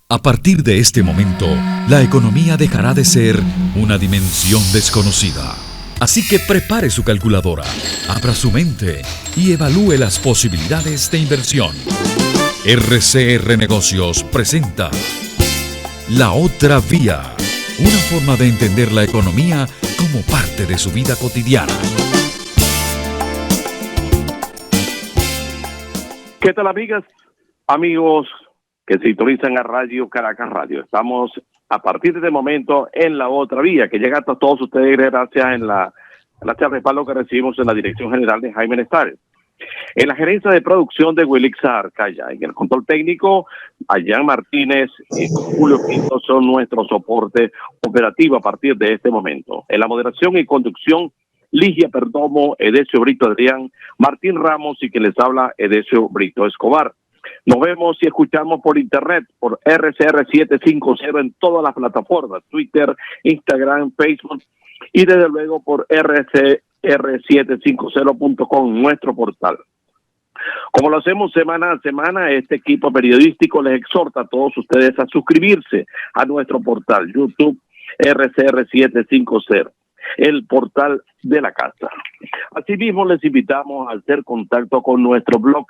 A partir de este momento, la economía dejará de ser una dimensión desconocida. Así que prepare su calculadora, abra su mente y evalúe las posibilidades de inversión. RCR Negocios presenta La Otra Vía, una forma de entender la economía como parte de su vida cotidiana. ¿Qué tal, amigas, amigos que sintonizan a Radio Caracas Radio? Estamos a partir de este momento en La Otra Vía, que llega hasta todos ustedes gracias al respaldo que recibimos en la Dirección General de Jaime Nestares. En la gerencia de producción de Wilixa Arcaya, en el control técnico, Ayán Martínez y Julio Pinto son nuestro soporte operativo a partir de este momento. En la moderación y conducción, Ligia Perdomo, Edesio Brito Adrián, Martín Ramos y quien les habla, Edesio Brito Escobar. Nos vemos y escuchamos por internet, por RCR 750 en todas las plataformas, Twitter, Instagram, Facebook y desde luego por rcr750.com, nuestro portal. Como lo hacemos semana a semana, este equipo periodístico les exhorta a todos ustedes a suscribirse a nuestro portal YouTube RCR 750, el portal de la casa. Asimismo, les invitamos a hacer contacto con nuestro blog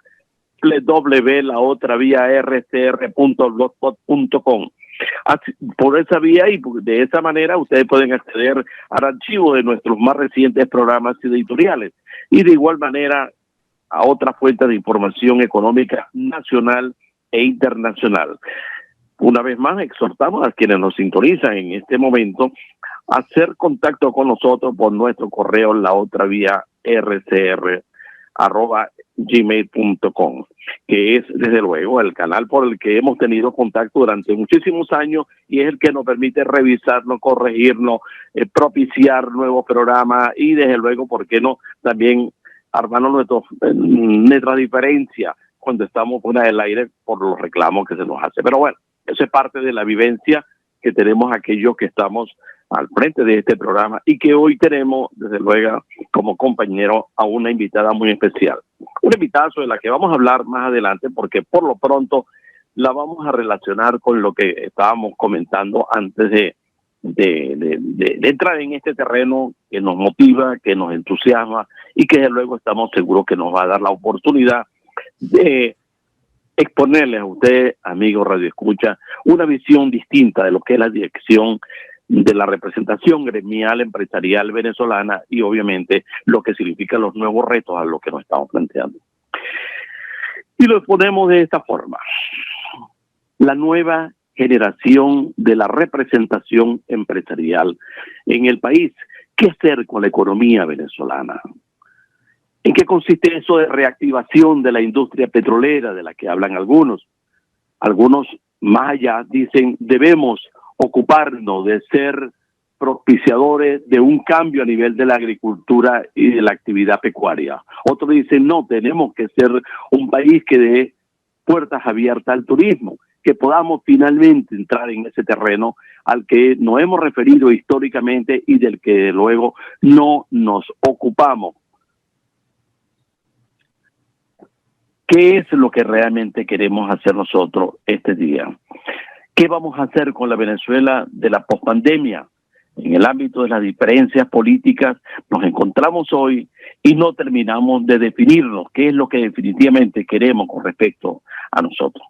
www.laotraviarcr.blogspot.com. Por esa vía y de esa manera ustedes pueden acceder al archivo de nuestros más recientes programas editoriales y de igual manera a otras fuentes de información económica nacional e internacional. Una vez más, exhortamos a quienes nos sintonizan en este momento a hacer contacto con nosotros por nuestro correo laotraviarcr@gmail.com, que es desde luego el canal por el que hemos tenido contacto durante muchísimos años y es el que nos permite revisarnos, corregirnos, propiciar nuevos programas y desde luego, ¿por qué no?, también armarnos nuestra diferencia cuando estamos fuera del aire por los reclamos que se nos hace. Pero bueno, eso es parte de la vivencia que tenemos aquellos que estamos al frente de este programa y que hoy tenemos, desde luego, como compañero a una invitada muy especial. Una invitada sobre la que vamos a hablar más adelante porque por lo pronto la vamos a relacionar con lo que estábamos comentando antes de entrar en este terreno que nos motiva, que nos entusiasma y que desde luego estamos seguros que nos va a dar la oportunidad de exponerles a usted, amigo Radio Escucha, una visión distinta de lo que es la dirección de la representación gremial empresarial venezolana y obviamente lo que significan los nuevos retos a los que nos estamos planteando. Y lo exponemos de esta forma: la nueva generación de la representación empresarial en el país. ¿Qué hacer con la economía venezolana? ¿En qué consiste eso de reactivación de la industria petrolera de la que hablan algunos? Algunos más allá dicen debemos ocuparnos de ser propiciadores de un cambio a nivel de la agricultura y de la actividad pecuaria. Otros dicen no, tenemos que ser un país que dé puertas abiertas al turismo, que podamos finalmente entrar en ese terreno al que nos hemos referido históricamente y del que luego no nos ocupamos. ¿Qué es lo que realmente queremos hacer nosotros este día? ¿Qué vamos a hacer con la Venezuela de la pospandemia? En el ámbito de las diferencias políticas nos encontramos hoy y no terminamos de definirnos qué es lo que definitivamente queremos con respecto a nosotros.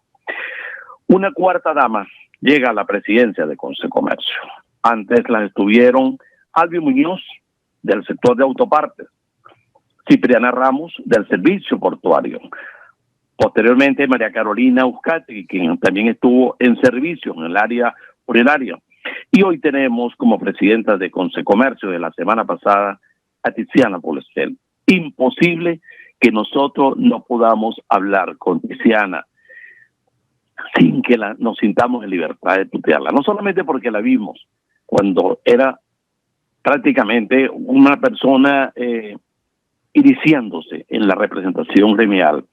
Una cuarta dama llega a la presidencia de Concecomercio. Antes las estuvieron Albi Muñoz, del sector de autopartes, Cipriana Ramos, del servicio portuario. Posteriormente, María Carolina Uzcategui, quien también estuvo en servicio en el área funeraria. Y hoy tenemos como presidenta de Concecomercio de la semana pasada a Tiziana Polestel. Imposible que nosotros no podamos hablar con Tiziana sin que nos sintamos en libertad de tutearla. No solamente porque la vimos cuando era prácticamente una persona iniciándose en la representación gremial,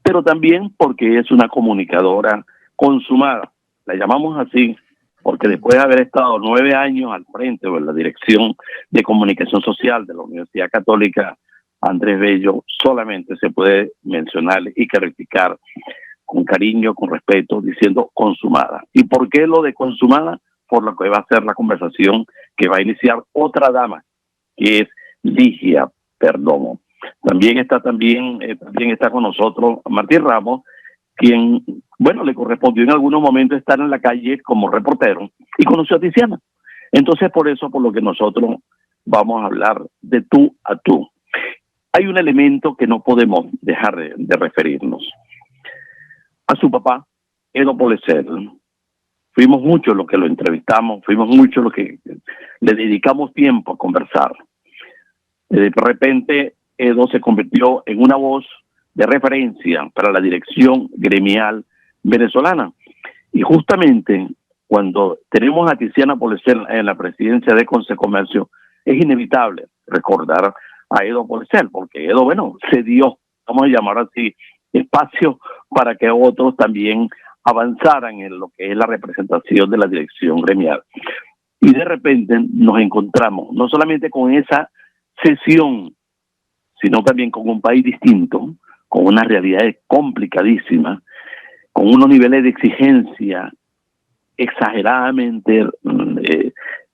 pero también porque es una comunicadora consumada. La llamamos así porque después de haber estado 9 años al frente de la Dirección de Comunicación Social de la Universidad Católica Andrés Bello, solamente se puede mencionar y calificar con cariño, con respeto, diciendo consumada. ¿Y por qué lo de consumada? Por lo que va a ser la conversación que va a iniciar otra dama, que es Ligia Perdomo. También está con nosotros Martín Ramos, quien, bueno, le correspondió en algunos momentos estar en la calle como reportero y conoció a Tiziana. Entonces, por lo que nosotros vamos a hablar de tú a tú. Hay un elemento que no podemos dejar de referirnos. A su papá, Edo Policer, fuimos muchos los que lo entrevistamos, fuimos muchos los que le dedicamos tiempo a conversar. De repente, Edo se convirtió en una voz de referencia para la dirección gremial venezolana. Y justamente cuando tenemos a Tiziana Policer en la presidencia de Concecomercio, es inevitable recordar a Edo Policer, porque Edo, bueno, se dio, vamos a llamar así, espacio para que otros también avanzaran en lo que es la representación de la dirección gremial. Y de repente nos encontramos no solamente con esa sesión, sino también con un país distinto, con unas realidades complicadísimas, con unos niveles de exigencia exageradamente,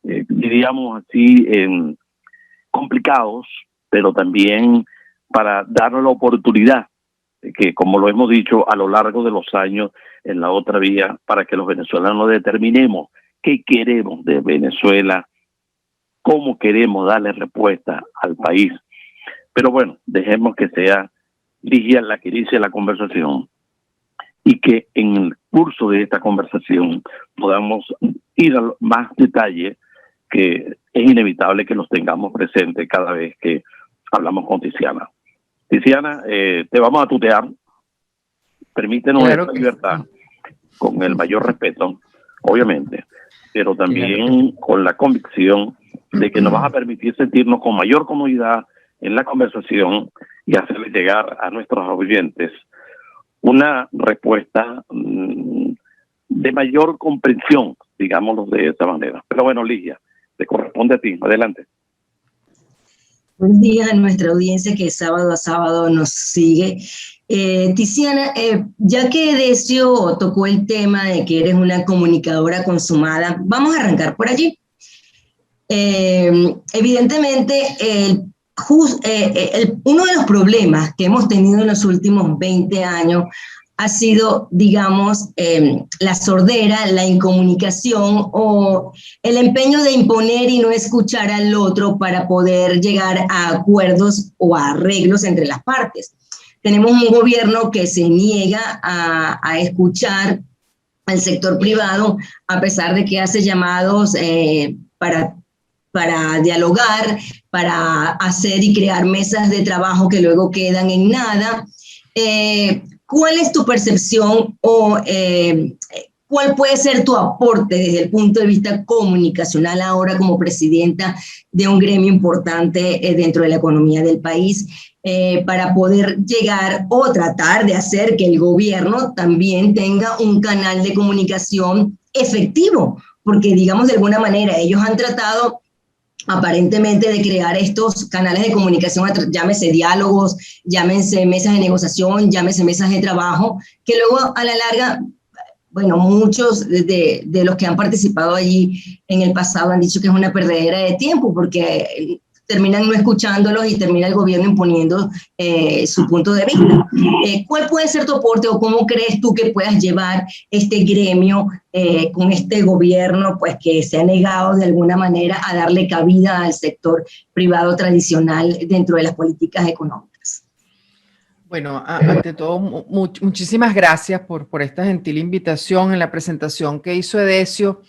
diríamos así, complicados, pero también para darnos la oportunidad de que, como lo hemos dicho a lo largo de los años en la otra vía, para que los venezolanos determinemos qué queremos de Venezuela, cómo queremos darle respuesta al país. Pero bueno, dejemos que sea Ligia la que inicie la conversación y que en el curso de esta conversación podamos ir a más detalle, que es inevitable que los tengamos presentes cada vez que hablamos con Tiziana. Tiziana, te vamos a tutear. Permítenos esta libertad con el mayor respeto, obviamente, pero también con la convicción de que nos vas a permitir sentirnos con mayor comodidad en la conversación y hacerle llegar a nuestros oyentes una respuesta de mayor comprensión, digámoslo de esta manera. Pero bueno, Ligia, te corresponde a ti. Adelante. Buen día a nuestra audiencia que sábado a sábado nos sigue. Tiziana, ya que Decio tocó el tema de que eres una comunicadora consumada, vamos a arrancar por allí. Evidentemente, uno de los problemas que hemos tenido en los últimos 20 años ha sido, digamos, la sordera, la incomunicación o el empeño de imponer y no escuchar al otro para poder llegar a acuerdos o a arreglos entre las partes. Tenemos un gobierno que se niega a escuchar al sector privado, a pesar de que hace llamados para dialogar, para hacer y crear mesas de trabajo que luego quedan en nada. ¿Cuál es tu percepción o cuál puede ser tu aporte desde el punto de vista comunicacional ahora como presidenta de un gremio importante dentro de la economía del país para poder llegar o tratar de hacer que el gobierno también tenga un canal de comunicación efectivo? Porque, digamos, de alguna manera ellos han tratado aparentemente de crear estos canales de comunicación, llámese diálogos, llámense mesas de negociación, llámese mesas de trabajo, que luego a la larga, bueno, muchos de los que han participado allí en el pasado han dicho que es una perdedera de tiempo porque terminan no escuchándolos y termina el gobierno imponiendo su punto de vista. ¿Cuál puede ser tu aporte o cómo crees tú que puedas llevar este gremio con este gobierno pues, que se ha negado de alguna manera a darle cabida al sector privado tradicional dentro de las políticas económicas? Bueno, ante todo, muchísimas gracias por esta gentil invitación en la presentación que hizo Edesio.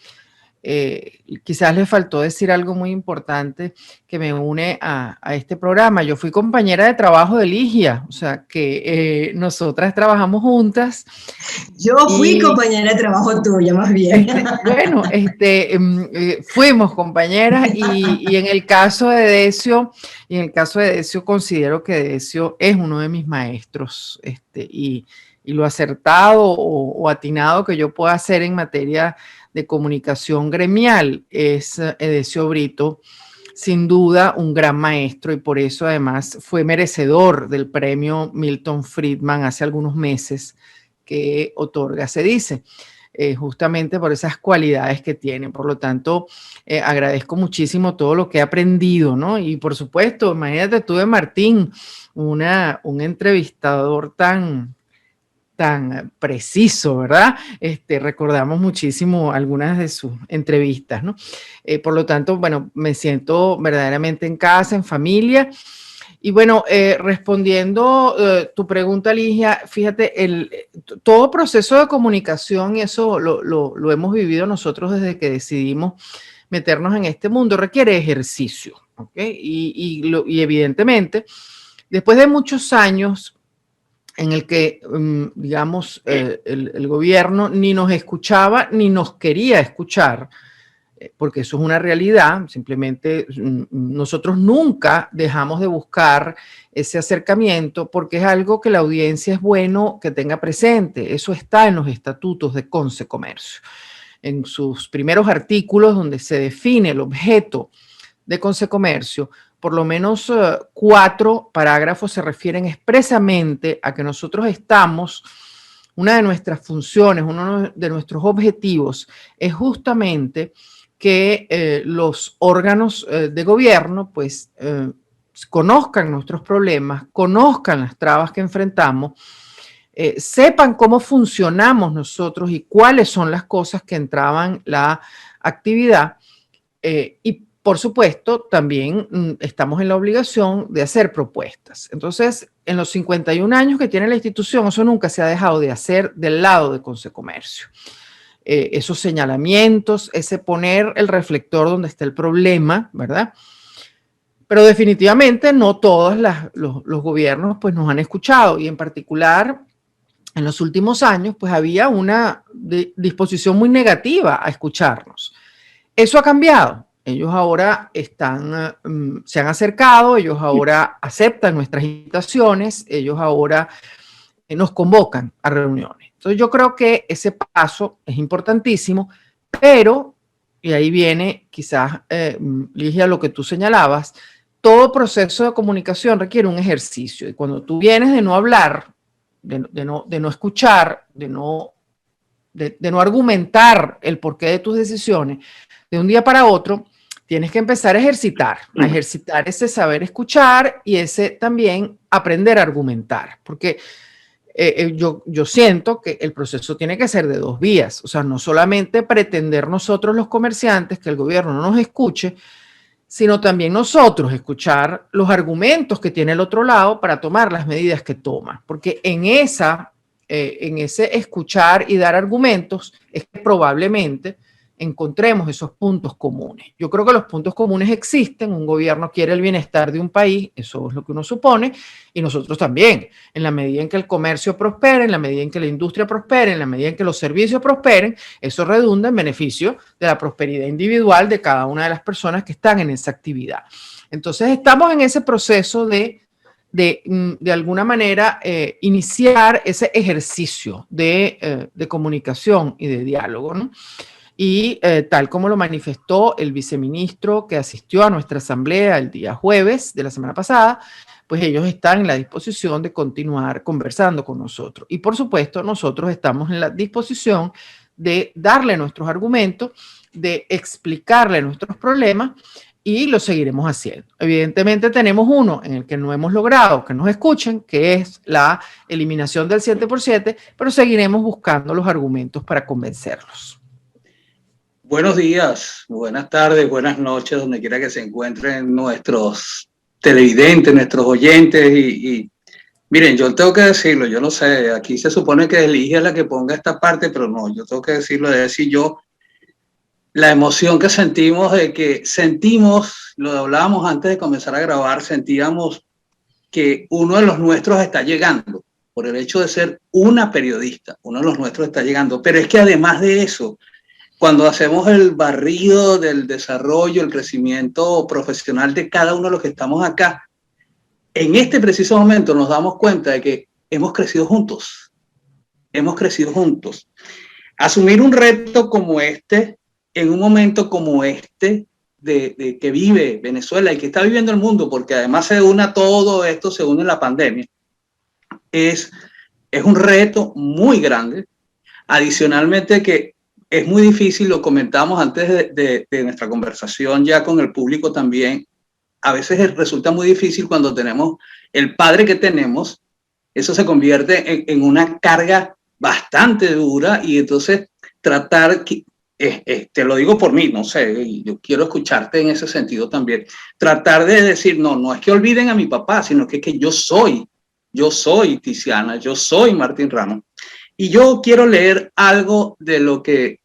Quizás le faltó decir algo muy importante que me une a este programa. Yo fui compañera de trabajo de Ligia, o sea que nosotras trabajamos juntas. Yo fui compañera de trabajo tuya, más bien. Bueno, fuimos compañeras y en el caso de Decio, considero que Decio es uno de mis maestros, y lo acertado o atinado que yo pueda hacer en materia de comunicación gremial es Edesio Brito, sin duda un gran maestro, y por eso además fue merecedor del premio Milton Friedman hace algunos meses, que otorga CEDICE, justamente por esas cualidades que tiene. Por lo tanto, agradezco muchísimo todo lo que he aprendido, ¿no? Y por supuesto, imagínate tú de Martín, un entrevistador tan preciso, ¿verdad? Recordamos muchísimo algunas de sus entrevistas, ¿no? Por lo tanto, bueno, me siento verdaderamente en casa, en familia. Y bueno, respondiendo tu pregunta, Ligia, fíjate, todo proceso de comunicación, y eso lo hemos vivido nosotros desde que decidimos meternos en este mundo, requiere ejercicio, ¿ok? Y evidentemente, después de muchos años en el que, digamos, el gobierno ni nos escuchaba ni nos quería escuchar, porque eso es una realidad, simplemente nosotros nunca dejamos de buscar ese acercamiento porque es algo que la audiencia es bueno que tenga presente. Eso está en los estatutos de Consecomercio. En sus primeros artículos donde se define el objeto de Consecomercio, por lo menos 4 parágrafos se refieren expresamente a que nosotros estamos, una de nuestras funciones, uno de nuestros objetivos es justamente que los órganos de gobierno pues conozcan nuestros problemas, conozcan las trabas que enfrentamos, sepan cómo funcionamos nosotros y cuáles son las cosas que entraban la actividad y por supuesto también estamos en la obligación de hacer propuestas. Entonces, en los 51 años que tiene la institución, eso nunca se ha dejado de hacer del lado de Consecomercio. Esos señalamientos, ese poner el reflector donde está el problema, ¿verdad? Pero definitivamente no todos los gobiernos pues nos han escuchado y en particular en los últimos años pues había una disposición muy negativa a escucharnos. Eso ha cambiado. Ellos ahora se han acercado, ellos ahora aceptan nuestras invitaciones, ellos ahora nos convocan a reuniones. Entonces yo creo que ese paso es importantísimo, pero, y ahí viene quizás, Ligia, lo que tú señalabas, todo proceso de comunicación requiere un ejercicio. Y cuando tú vienes de no hablar, de no escuchar, de no argumentar el porqué de tus decisiones, de un día para otro, tienes que empezar a ejercitar ese saber escuchar y ese también aprender a argumentar, porque yo siento que el proceso tiene que ser de 2 vías, o sea, no solamente pretender nosotros los comerciantes que el gobierno no nos escuche, sino también nosotros escuchar los argumentos que tiene el otro lado para tomar las medidas que toma, porque en ese escuchar y dar argumentos es que probablemente encontremos esos puntos comunes. Yo creo que los puntos comunes existen, un gobierno quiere el bienestar de un país, eso es lo que uno supone, y nosotros también, en la medida en que el comercio prospere, en la medida en que la industria prospere, en la medida en que los servicios prosperen, eso redunda en beneficio de la prosperidad individual de cada una de las personas que están en esa actividad. Entonces estamos en ese proceso de alguna manera iniciar ese ejercicio de comunicación y de diálogo, ¿no? Y tal como lo manifestó el viceministro que asistió a nuestra asamblea el día jueves de la semana pasada, pues ellos están en la disposición de continuar conversando con nosotros. Y por supuesto, nosotros estamos en la disposición de darle nuestros argumentos, de explicarle nuestros problemas y lo seguiremos haciendo. Evidentemente tenemos uno en el que no hemos logrado que nos escuchen, que es la eliminación del 7%, pero seguiremos buscando los argumentos para convencerlos. Buenos días, buenas tardes, buenas noches, donde quiera que se encuentren nuestros televidentes, nuestros oyentes. Y miren, yo tengo que decirlo, yo no sé, aquí se supone que Ligia es la que ponga esta parte, pero no, yo tengo que decirlo, de decir yo, la emoción que sentimos, lo hablábamos antes de comenzar a grabar, sentíamos que uno de los nuestros está llegando, por el hecho de ser una periodista, uno de los nuestros está llegando, pero es que además de eso, cuando hacemos el barrido del desarrollo, el crecimiento profesional de cada uno de los que estamos acá, en este preciso momento nos damos cuenta de que hemos crecido juntos. Hemos crecido juntos. Asumir un reto como este, en un momento como este, de que vive Venezuela y que está viviendo el mundo, porque además se une a todo esto, se une la pandemia, es es un reto muy grande. Adicionalmente que es muy difícil, lo comentamos antes de nuestra conversación ya con el público también, a veces resulta muy difícil cuando tenemos el padre que tenemos, eso se convierte en una carga bastante dura y entonces tratar, te lo digo por mí, no sé, yo quiero escucharte en ese sentido también, tratar de decir, no es que olviden a mi papá, sino que yo soy Tiziana, yo soy Martín Ramos. Y yo quiero leer algo de lo que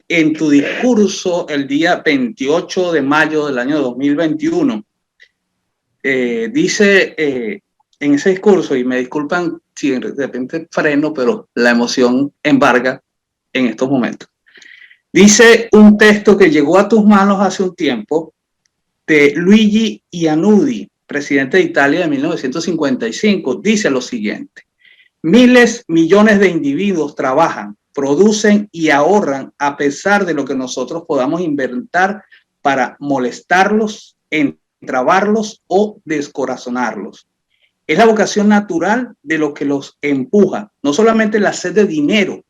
en tu discurso el día 28 de mayo del año 2021 dice en ese discurso, y me disculpan si de repente freno, pero la emoción embarga en estos momentos. Dice un texto que llegó a tus manos hace un tiempo de Luigi Iannudi, presidente de Italia de 1955. Dice lo siguiente: miles, millones de individuos trabajan, producen y ahorran a pesar de lo que nosotros podamos inventar para molestarlos, entrabarlos o descorazonarlos. Es la vocación natural de lo que los empuja, no solamente la sed de dinero,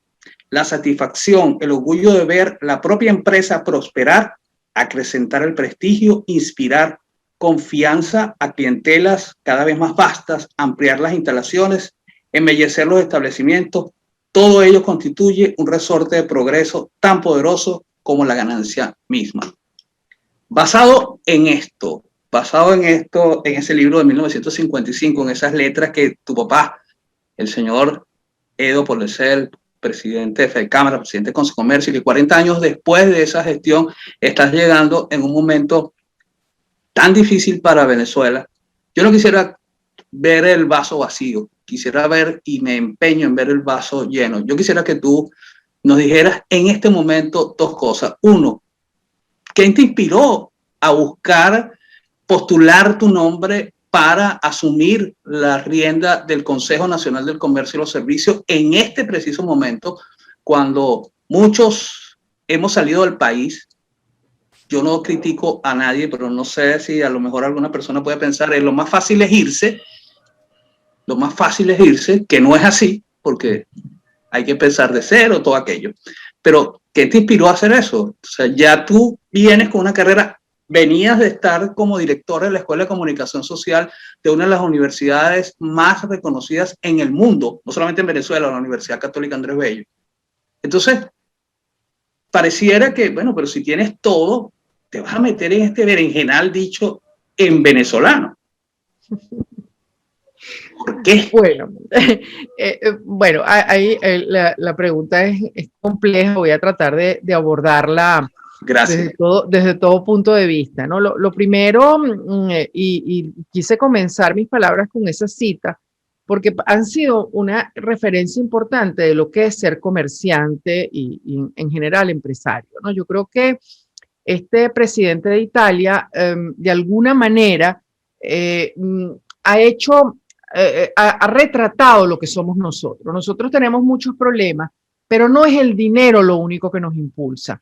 la satisfacción, el orgullo de ver la propia empresa prosperar, acrecentar el prestigio, inspirar confianza a clientelas cada vez más vastas, ampliar las instalaciones, embellecer los establecimientos. Todo ello constituye un resorte de progreso tan poderoso como la ganancia misma. Basado en ese libro de 1955, en esas letras que tu papá, el señor Edo Pollecel, presidente de FEDCámara, presidente de Consejo de Comercio, y 40 años después de esa gestión estás llegando en un momento tan difícil para Venezuela. Yo no quisiera ver el vaso vacío, quisiera ver, y me empeño en ver el vaso lleno. Yo quisiera que tú nos dijeras en este momento dos cosas. Uno, ¿quién te inspiró a buscar postular tu nombre para asumir la rienda del Consejo Nacional del Comercio y los Servicios en este preciso momento, cuando muchos hemos salido del país? Yo no critico a nadie, pero no sé si a lo mejor alguna persona puede pensar lo más fácil es irse, que no es así, porque hay que empezar de cero, todo aquello. Pero, ¿qué te inspiró a hacer eso? O sea, ya tú vienes con una carrera, venías de estar como director de la Escuela de Comunicación Social de una de las universidades más reconocidas en el mundo, no solamente en Venezuela, la Universidad Católica Andrés Bello. Entonces, pareciera que, bueno, pero si tienes todo, te vas a meter en este berenjenal dicho en venezolano. ¿Por qué? Bueno, ahí la pregunta es compleja, voy a tratar de abordarla desde todo punto de vista, ¿no? Lo primero, y quise comenzar mis palabras con esa cita, porque han sido una referencia importante de lo que es ser comerciante y en general empresario, ¿no? Yo creo que este presidente de Italia, de alguna manera, ha retratado lo que somos nosotros. Nosotros tenemos muchos problemas, pero no es el dinero lo único que nos impulsa.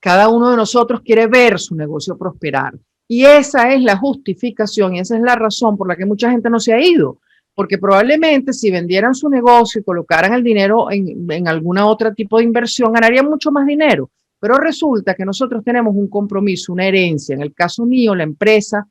Cada uno de nosotros quiere ver su negocio prosperar. Y esa es la justificación y esa es la razón por la que mucha gente no se ha ido. Porque probablemente si vendieran su negocio y colocaran el dinero en alguna otra tipo de inversión, ganarían mucho más dinero. Pero resulta que nosotros tenemos un compromiso, una herencia. En el caso mío, la empresa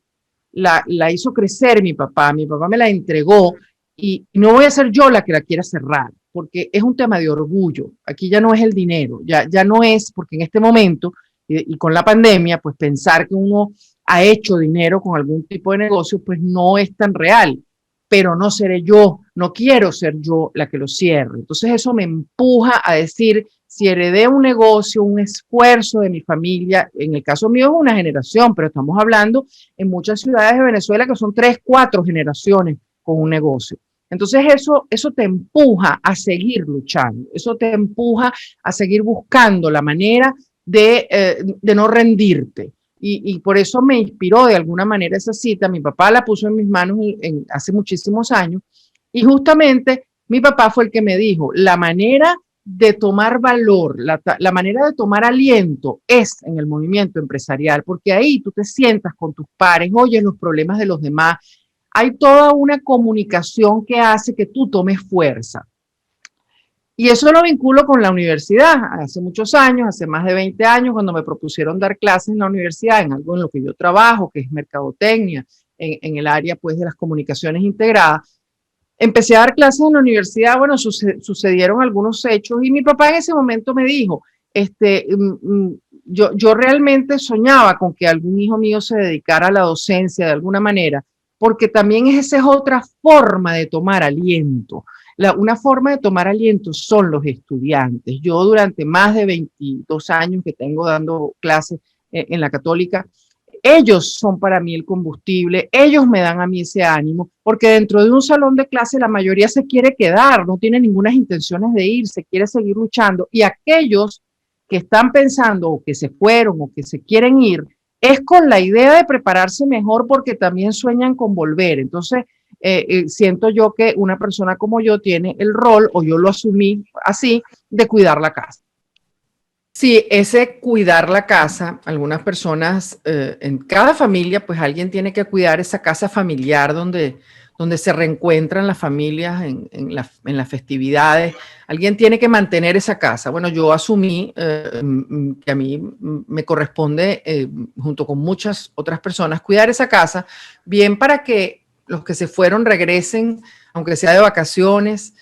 la hizo crecer mi papá me la entregó y no voy a ser yo la que la quiera cerrar, porque es un tema de orgullo. Aquí ya no es el dinero, ya no es, porque en este momento y con la pandemia, pues pensar que uno ha hecho dinero con algún tipo de negocio, pues no es tan real, pero no seré yo, no quiero ser yo la que lo cierre. Entonces eso me empuja a decir, si heredé un negocio, un esfuerzo de mi familia, en el caso mío es una generación, pero estamos hablando en muchas ciudades de Venezuela que son 3, 4 generaciones con un negocio. Entonces eso te empuja a seguir luchando, eso te empuja a seguir buscando la manera de no rendirte. Y por eso me inspiró de alguna manera esa cita. Mi papá la puso en mis manos hace muchísimos años y justamente mi papá fue el que me dijo, la manera de tomar valor, la manera de tomar aliento es en el movimiento empresarial, porque ahí tú te sientas con tus pares, oyes los problemas de los demás, hay toda una comunicación que hace que tú tomes fuerza. Y eso lo vinculo con la universidad. Hace muchos años, hace más de 20 años, cuando me propusieron dar clases en la universidad, en algo en lo que yo trabajo, que es mercadotecnia, en el área pues de las comunicaciones integradas, empecé a dar clases en la universidad. Bueno, sucedieron algunos hechos y mi papá en ese momento me dijo, yo realmente soñaba con que algún hijo mío se dedicara a la docencia de alguna manera, porque también esa es otra forma de tomar aliento. Una forma de tomar aliento son los estudiantes. Yo durante más de 22 años que tengo dando clases en la Católica, ellos son para mí el combustible, ellos me dan a mí ese ánimo, porque dentro de un salón de clase la mayoría se quiere quedar, no tiene ninguna intenciones de irse, quiere seguir luchando, y aquellos que están pensando o que se fueron o que se quieren ir, es con la idea de prepararse mejor porque también sueñan con volver. Entonces, siento yo que una persona como yo tiene el rol, o yo lo asumí así, de cuidar la casa. Sí, ese cuidar la casa, algunas personas, en cada familia, pues alguien tiene que cuidar esa casa familiar donde se reencuentran las familias en las festividades. Alguien tiene que mantener esa casa. Bueno, yo asumí que a mí me corresponde, junto con muchas otras personas, cuidar esa casa, bien para que los que se fueron regresen, aunque sea de vacaciones,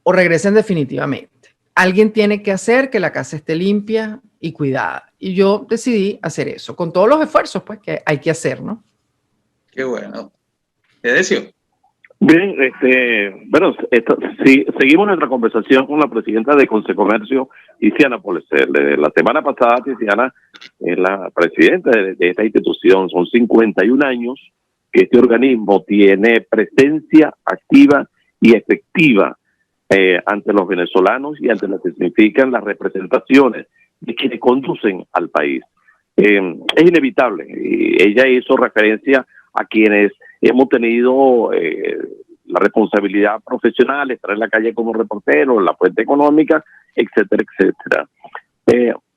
o regresen definitivamente. Alguien tiene que hacer que la casa esté limpia y cuidada. Y yo decidí hacer eso, con todos los esfuerzos pues, que hay que hacer, ¿no? Qué bueno. Edesio. Bien, bueno, sí, seguimos nuestra conversación con la presidenta de Consecomercio, Tiziana Poleser. La semana pasada, Tiziana es la presidenta de esta institución. Son 51 años que este organismo tiene presencia activa y efectiva ante los venezolanos y ante lo que significan las representaciones de quienes conducen al país. Es inevitable, y ella hizo referencia a quienes hemos tenido la responsabilidad profesional, estar en la calle como reportero, la fuente económica, etcétera, etcétera.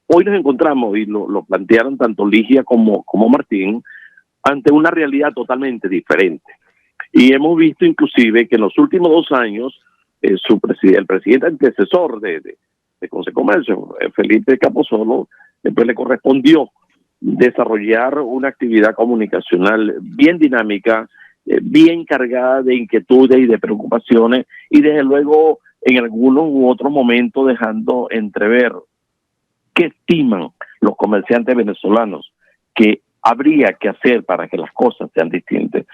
Hoy nos encontramos, y lo plantearon tanto Ligia como Martín, ante una realidad totalmente diferente. Y hemos visto inclusive que en los últimos 2 años, el presidente antecesor de Consecomercio, Felipe Capozolo, después le correspondió desarrollar una actividad comunicacional bien dinámica, bien cargada de inquietudes y de preocupaciones, y desde luego en algunos u otros momentos dejando entrever qué estiman los comerciantes venezolanos que habría que hacer para que las cosas sean distintas.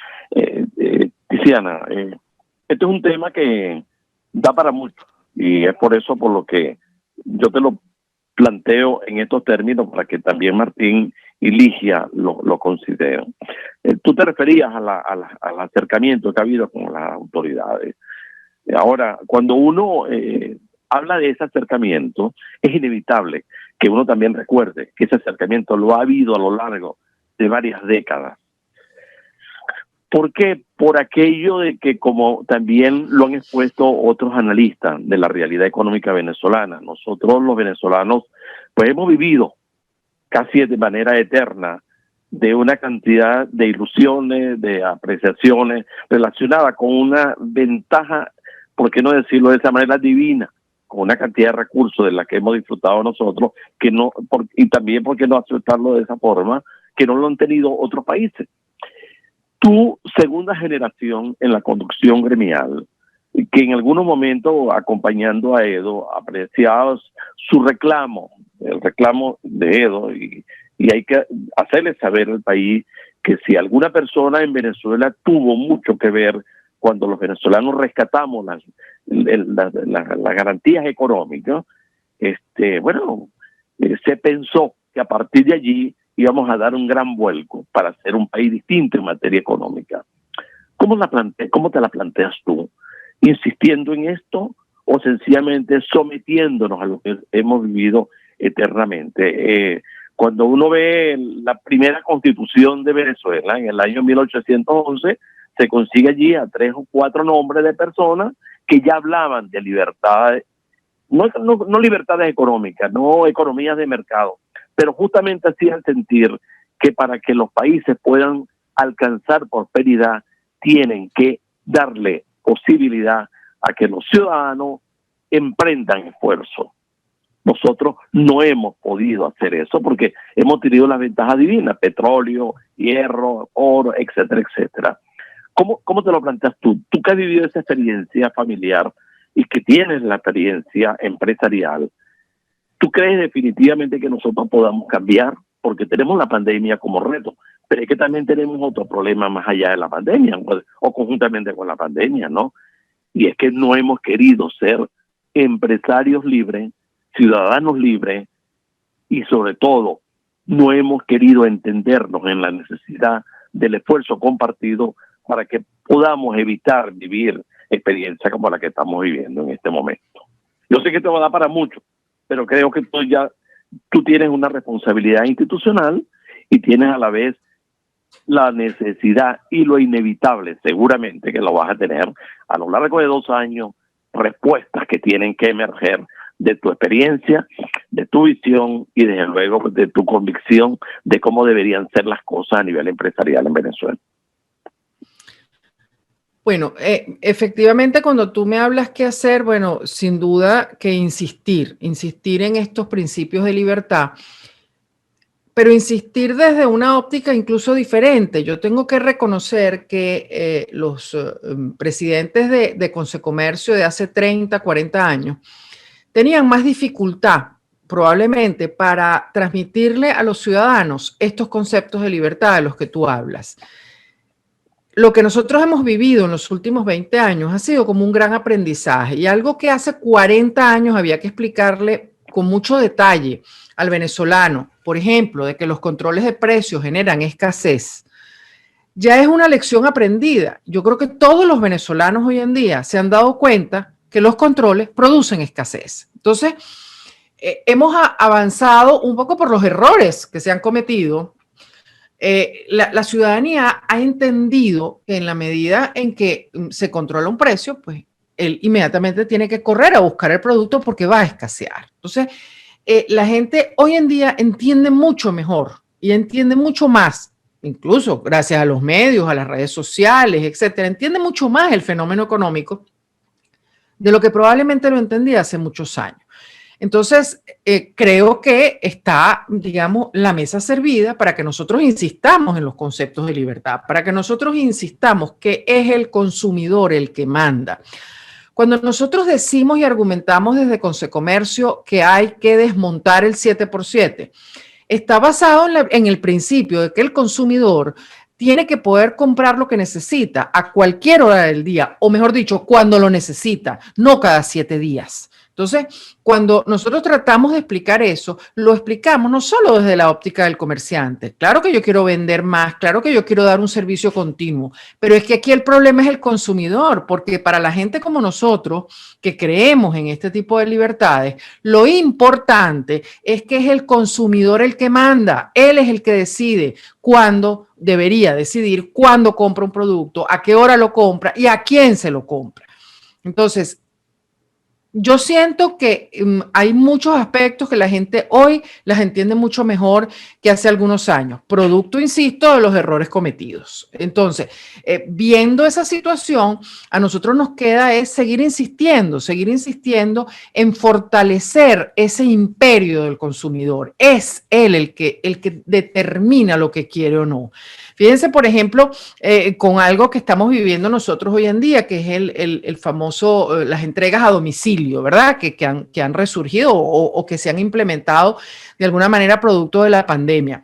Tiziana, este es un tema que da para mucho, y es por eso por lo que yo te lo planteo en estos términos, para que también Martín y Ligia lo consideren. Tú te referías al acercamiento que ha habido con las autoridades. Ahora, cuando uno habla de ese acercamiento, es inevitable que uno también recuerde que ese acercamiento lo ha habido a lo largo de varias décadas. ¿Por qué? Por aquello de que, como también lo han expuesto otros analistas de la realidad económica venezolana, nosotros los venezolanos pues hemos vivido casi de manera eterna de una cantidad de ilusiones, de apreciaciones relacionadas con una ventaja, por qué no decirlo de esa manera, divina, con una cantidad de recursos de la que hemos disfrutado nosotros, que no, y también, por qué no aceptarlo de esa forma, que no lo han tenido otros países. Tu segunda generación en la conducción gremial, que en algunos momentos, acompañando a Edo, apreciabas su reclamo, el reclamo de Edo, y hay que hacerle saber al país que si alguna persona en Venezuela tuvo mucho que ver cuando los venezolanos rescatamos las garantías económicas, se pensó que a partir de allí íbamos a dar un gran vuelco para ser un país distinto en materia económica. ¿Cómo te la planteas tú? ¿Insistiendo en esto o sencillamente sometiéndonos a lo que hemos vivido eternamente? Cuando uno ve la primera constitución de Venezuela en el año 1811, se consigue allí a 3 o 4 nombres de personas que ya hablaban de libertades, no libertades económicas, no economías de mercado, pero justamente hacían sentir que para que los países puedan alcanzar prosperidad, tienen que darle posibilidad a que los ciudadanos emprendan esfuerzo. Nosotros no hemos podido hacer eso porque hemos tenido las ventajas divinas, petróleo, hierro, oro, etcétera, etcétera. ¿Cómo te lo planteas tú? Tú que has vivido esa experiencia familiar y que tienes la experiencia empresarial, ¿tú crees definitivamente que nosotros podamos cambiar? Porque tenemos la pandemia como reto, pero es que también tenemos otro problema más allá de la pandemia, o conjuntamente con la pandemia, ¿no? Y es que no hemos querido ser empresarios libres, ciudadanos libres, y sobre todo no hemos querido entendernos en la necesidad del esfuerzo compartido para que podamos evitar vivir experiencias como la que estamos viviendo en este momento. Yo sé que te va a dar para mucho, pero creo que tú tienes una responsabilidad institucional y tienes a la vez la necesidad y lo inevitable, seguramente que lo vas a tener a lo largo de 2 años, respuestas que tienen que emerger de tu experiencia, de tu visión y desde luego de tu convicción de cómo deberían ser las cosas a nivel empresarial en Venezuela. Bueno, efectivamente cuando tú me hablas qué hacer, bueno, sin duda que insistir en estos principios de libertad, pero insistir desde una óptica incluso diferente. Yo tengo que reconocer que los presidentes de Consecomercio de hace 30, 40 años tenían más dificultad probablemente para transmitirle a los ciudadanos estos conceptos de libertad de los que tú hablas. Lo que nosotros hemos vivido en los últimos 20 años ha sido como un gran aprendizaje y algo que hace 40 años había que explicarle con mucho detalle al venezolano, por ejemplo, de que los controles de precios generan escasez, ya es una lección aprendida. Yo creo que todos los venezolanos hoy en día se han dado cuenta que los controles producen escasez. Entonces, hemos avanzado un poco por los errores que se han cometido. La ciudadanía ha entendido que en la medida en que se controla un precio, pues él inmediatamente tiene que correr a buscar el producto porque va a escasear. Entonces, la gente hoy en día entiende mucho mejor y entiende mucho más, incluso gracias a los medios, a las redes sociales, etcétera, entiende mucho más el fenómeno económico de lo que probablemente lo entendía hace muchos años. Entonces, creo que está, digamos, la mesa servida para que nosotros insistamos en los conceptos de libertad, para que nosotros insistamos que es el consumidor el que manda. Cuando nosotros decimos y argumentamos desde Consecomercio que hay que desmontar el 7x7, está basado en el principio de que el consumidor tiene que poder comprar lo que necesita a cualquier hora del día, o mejor dicho, cuando lo necesita, no cada 7 días. Entonces, cuando nosotros tratamos de explicar eso, lo explicamos no solo desde la óptica del comerciante. Claro que yo quiero vender más, claro que yo quiero dar un servicio continuo, pero es que aquí el problema es el consumidor, porque para la gente como nosotros, que creemos en este tipo de libertades, lo importante es que es el consumidor el que manda. Él es el que decide cuándo debería decidir, cuándo compra un producto, a qué hora lo compra y a quién se lo compra. Entonces, yo siento que hay muchos aspectos que la gente hoy las entiende mucho mejor que hace algunos años, producto, insisto, de los errores cometidos. Entonces, viendo esa situación, a nosotros nos queda es seguir insistiendo en fortalecer ese imperio del consumidor. Es él el que determina lo que quiere o no. Fíjense, por ejemplo, con algo que estamos viviendo nosotros hoy en día, que es el famoso, las entregas a domicilio, ¿verdad? Que han resurgido o que se han implementado de alguna manera producto de la pandemia.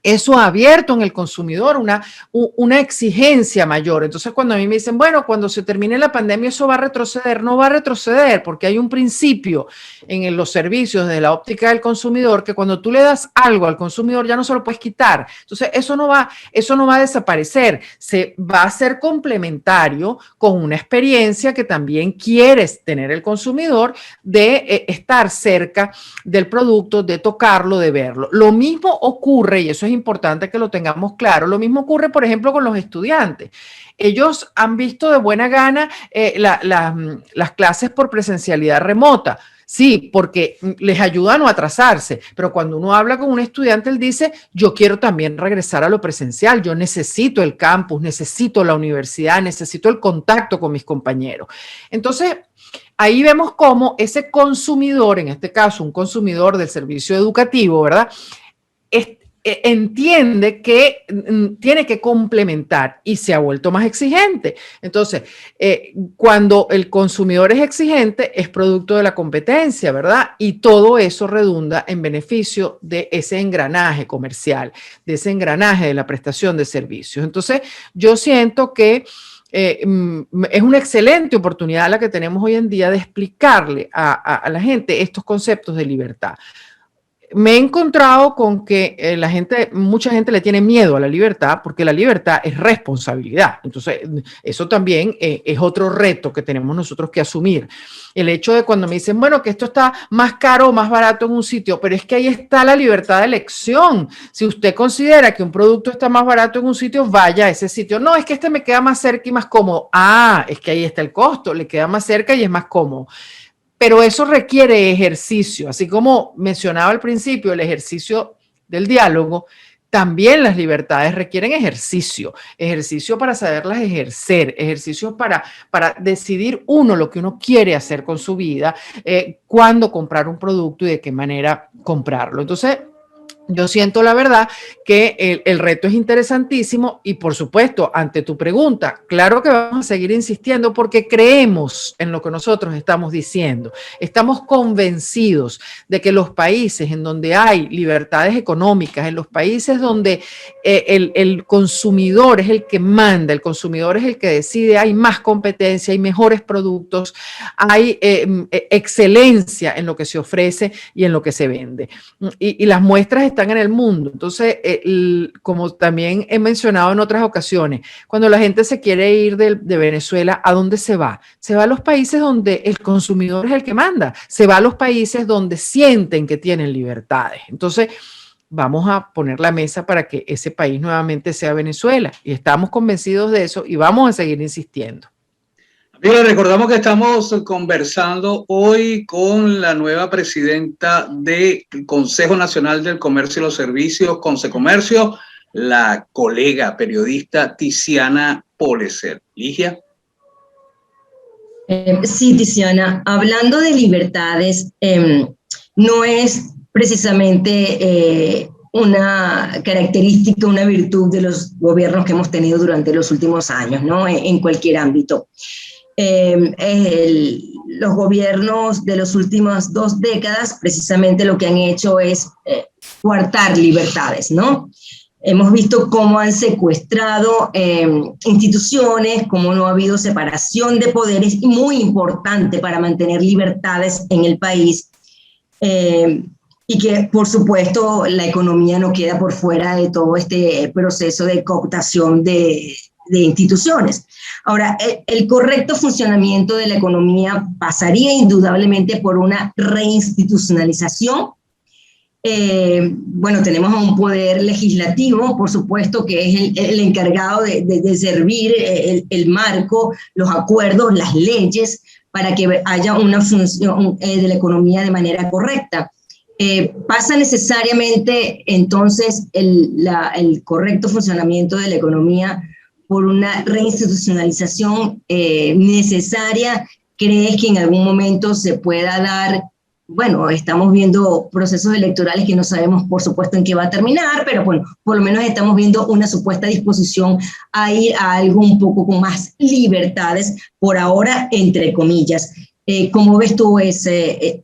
Eso ha abierto en el consumidor una exigencia mayor. Entonces, cuando a mí me dicen, bueno, cuando se termine la pandemia eso va a retroceder, no va a retroceder porque hay un principio en los servicios de la óptica del consumidor que cuando tú le das algo al consumidor ya no se lo puedes quitar. Entonces, eso no va a desaparecer. Se va a ser complementario con una experiencia que también quieres tener el consumidor de estar cerca del producto, de tocarlo, de verlo. Lo mismo ocurre, y eso es importante que lo tengamos claro. Lo mismo ocurre, por ejemplo, con los estudiantes. Ellos han visto de buena gana las clases por presencialidad remota. Sí, porque les ayuda a no atrasarse, pero cuando uno habla con un estudiante, él dice, yo quiero también regresar a lo presencial, yo necesito el campus, necesito la universidad, necesito el contacto con mis compañeros. Entonces, ahí vemos cómo ese consumidor, en este caso un consumidor del servicio educativo, ¿verdad? Entiende que tiene que complementar y se ha vuelto más exigente. Entonces, cuando el consumidor es exigente, es producto de la competencia, ¿verdad? Y todo eso redunda en beneficio de ese engranaje comercial, de ese engranaje de la prestación de servicios. Entonces, yo siento que es una excelente oportunidad la que tenemos hoy en día de explicarle a la gente estos conceptos de libertad. Me he encontrado con que mucha gente le tiene miedo a la libertad porque la libertad es responsabilidad. Entonces, eso también es otro reto que tenemos nosotros que asumir. El hecho de cuando me dicen, bueno, que esto está más caro o más barato en un sitio, pero es que ahí está la libertad de elección. Si usted considera que un producto está más barato en un sitio, vaya a ese sitio. No, es que este me queda más cerca y más cómodo. Ah, es que ahí está el costo, le queda más cerca y es más cómodo. Pero eso requiere ejercicio, así como mencionaba al principio, el ejercicio del diálogo, también las libertades requieren ejercicio para saberlas ejercer, ejercicio para decidir uno lo que uno quiere hacer con su vida, cuándo comprar un producto y de qué manera comprarlo. Entonces, yo siento la verdad que el reto es interesantísimo y por supuesto, ante tu pregunta, claro que vamos a seguir insistiendo porque creemos en lo que nosotros estamos diciendo. Estamos convencidos de que los países en donde hay libertades económicas, en los países donde el consumidor es el que manda, el consumidor es el que decide, hay más competencia, hay mejores productos, hay excelencia en lo que se ofrece y en lo que se vende. Y las muestras están en el mundo. Entonces, como también he mencionado en otras ocasiones, cuando la gente se quiere ir de Venezuela, ¿a dónde se va? Se va a los países donde el consumidor es el que manda, se va a los países donde sienten que tienen libertades. Entonces, vamos a poner la mesa para que ese país nuevamente sea Venezuela. Y estamos convencidos de eso y vamos a seguir insistiendo. Mira, recordamos que estamos conversando hoy con la nueva presidenta del Consejo Nacional del Comercio y los Servicios, Consecomercio, la colega periodista Tiziana Poleser. Ligia. Sí, Tiziana, hablando de libertades, no es precisamente una característica, una virtud de los gobiernos que hemos tenido durante los últimos años, ¿no? En cualquier ámbito. Los gobiernos de las últimas 2 décadas precisamente lo que han hecho es coartar libertades, ¿no? Hemos visto cómo han secuestrado instituciones, cómo no ha habido separación de poderes, y muy importante para mantener libertades en el país, y que, por supuesto, la economía no queda por fuera de todo este proceso de cooptación de instituciones. Ahora, el correcto funcionamiento de la economía pasaría indudablemente por una reinstitucionalización. Bueno, tenemos a un poder legislativo, por supuesto, que es el encargado de servir el marco, los acuerdos, las leyes, para que haya una función de la economía de manera correcta. Pasa necesariamente, entonces, el correcto funcionamiento de la economía por una reinstitucionalización necesaria. ¿Crees que en algún momento se pueda dar? Bueno, estamos viendo procesos electorales que no sabemos, por supuesto, en qué va a terminar, pero bueno, por lo menos estamos viendo una supuesta disposición a ir a algo un poco con más libertades, por ahora, entre comillas. ¿Cómo ves tú ese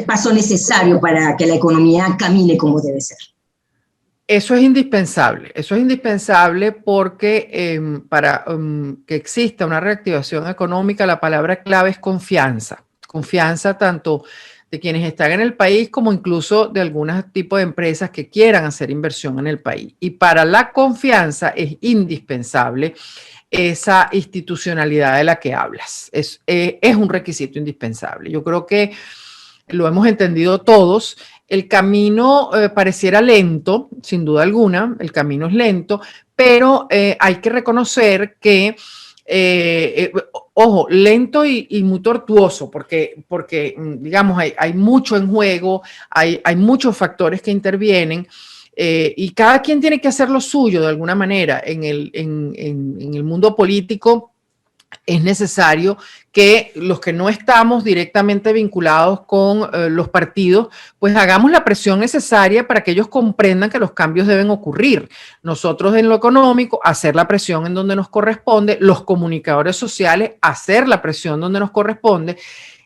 paso necesario para que la economía camine como debe ser? Eso es indispensable porque para que exista una reactivación económica, la palabra clave es confianza. Confianza tanto de quienes están en el país como incluso de algún tipo de empresas que quieran hacer inversión en el país. Y para la confianza es indispensable esa institucionalidad de la que hablas. Es un requisito indispensable. Yo creo que lo hemos entendido todos. El camino pareciera lento, sin duda alguna, el camino es lento, pero hay que reconocer que, ojo, lento y muy tortuoso, porque digamos, hay mucho en juego, hay muchos factores que intervienen, y cada quien tiene que hacer lo suyo de alguna manera. En el mundo político es necesario que los que no estamos directamente vinculados con los partidos, pues hagamos la presión necesaria para que ellos comprendan que los cambios deben ocurrir. Nosotros en lo económico, hacer la presión en donde nos corresponde, los comunicadores sociales, hacer la presión donde nos corresponde.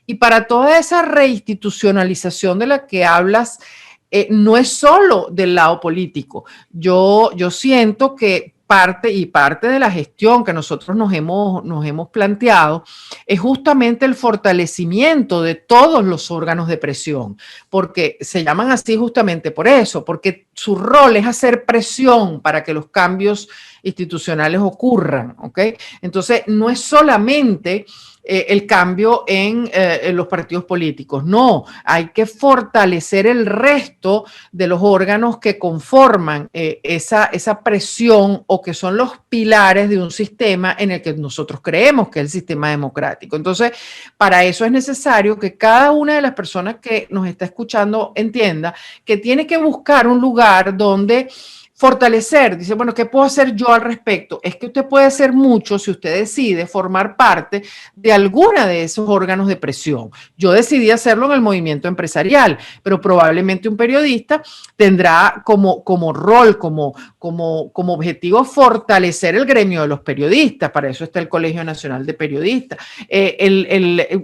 Y para toda esa reinstitucionalización de la que hablas, no es solo del lado político. Yo siento que parte de la gestión que nosotros nos hemos planteado es justamente el fortalecimiento de todos los órganos de presión, porque se llaman así justamente por eso, porque su rol es hacer presión para que los cambios institucionales ocurran, ¿ok? Entonces, no es solamente el cambio en los partidos políticos. No, hay que fortalecer el resto de los órganos que conforman esa presión o que son los pilares de un sistema en el que nosotros creemos que es el sistema democrático. Entonces, para eso es necesario que cada una de las personas que nos está escuchando entienda que tiene que buscar un lugar donde fortalecer, dice, bueno, ¿qué puedo hacer yo al respecto? Es que usted puede hacer mucho si usted decide formar parte de alguna de esos órganos de presión. Yo decidí hacerlo en el movimiento empresarial, pero probablemente un periodista tendrá como rol, como objetivo fortalecer el gremio de los periodistas. Para eso está el Colegio Nacional de Periodistas.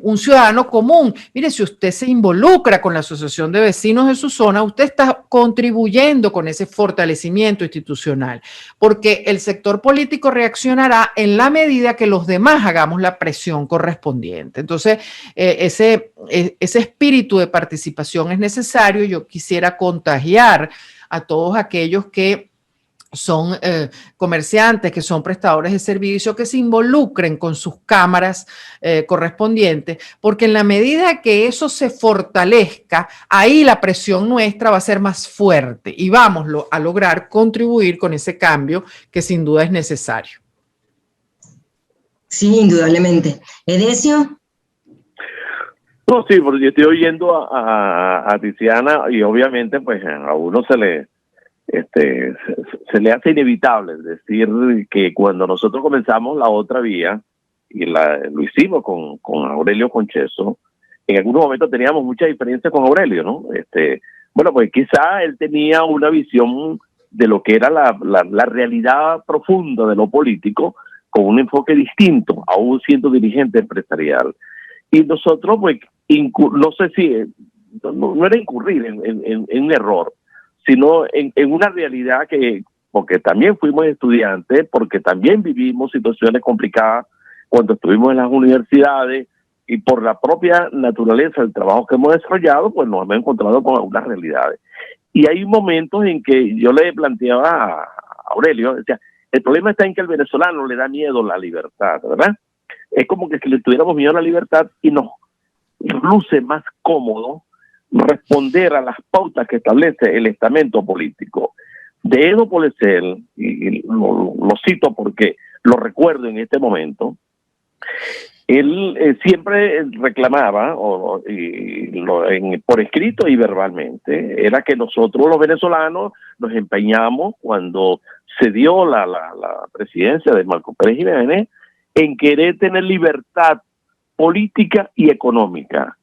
Un ciudadano común, mire, si usted se involucra con la asociación de vecinos de su zona, usted está contribuyendo con ese fortalecimiento institucional, porque el sector político reaccionará en la medida que los demás hagamos la presión correspondiente. Entonces, ese espíritu de participación es necesario. Yo quisiera contagiar a todos aquellos que son comerciantes, que son prestadores de servicio, que se involucren con sus cámaras correspondientes, porque en la medida que eso se fortalezca, ahí la presión nuestra va a ser más fuerte y vamos a lograr contribuir con ese cambio que sin duda es necesario. Sí, indudablemente. Edesio. No, sí, porque yo estoy oyendo a Tiziana y obviamente pues a uno se le hace inevitable decir que cuando nosotros comenzamos la otra vía, y lo hicimos con Aurelio Concheso, en algunos momentos teníamos mucha diferencia con Aurelio, ¿no? Bueno, pues quizá él tenía una visión de lo que era la realidad profunda de lo político, con un enfoque distinto, aún siendo dirigente empresarial. Y nosotros, pues, no sé si, no era incurrir en un error, sino en una realidad porque también fuimos estudiantes, porque también vivimos situaciones complicadas cuando estuvimos en las universidades, y por la propia naturaleza del trabajo que hemos desarrollado, pues nos hemos encontrado con algunas realidades. Y hay momentos en que yo le planteaba a Aurelio, decía, el problema está en que al venezolano le da miedo la libertad, ¿verdad? Es como que si le tuviéramos miedo a la libertad y nos luce más cómodo responder a las pautas que establece el estamento político. De Edo Polezzel, y lo cito porque lo recuerdo en este momento, él siempre reclamaba, por escrito y verbalmente, era que nosotros los venezolanos nos empeñamos cuando se dio la presidencia de Marco Pérez Jiménez en querer tener libertad política y económica.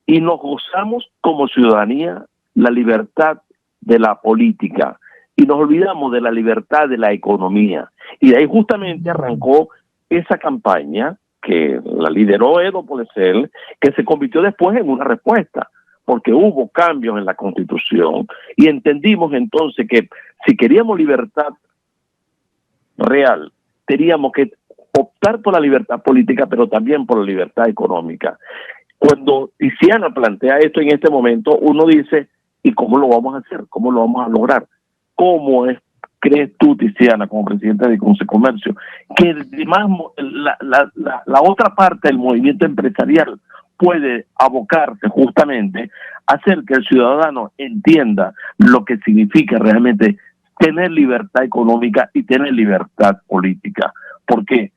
Y nos gozamos como ciudadanía la libertad de la política y nos olvidamos de la libertad de la economía. Y de ahí justamente arrancó esa campaña que la lideró Edo Polezzel, que se convirtió después en una respuesta, porque hubo cambios en la Constitución y entendimos entonces que si queríamos libertad real, teníamos que optar por la libertad política, pero también por la libertad económica. Cuando Tiziana plantea esto en este momento, uno dice, ¿y cómo lo vamos a hacer? ¿Cómo lo vamos a lograr? ¿Cómo crees tú, Tiziana, como presidenta de Concecomercio, que además la otra parte del movimiento empresarial puede abocarse justamente a hacer que el ciudadano entienda lo que significa realmente tener libertad económica y tener libertad política? Porque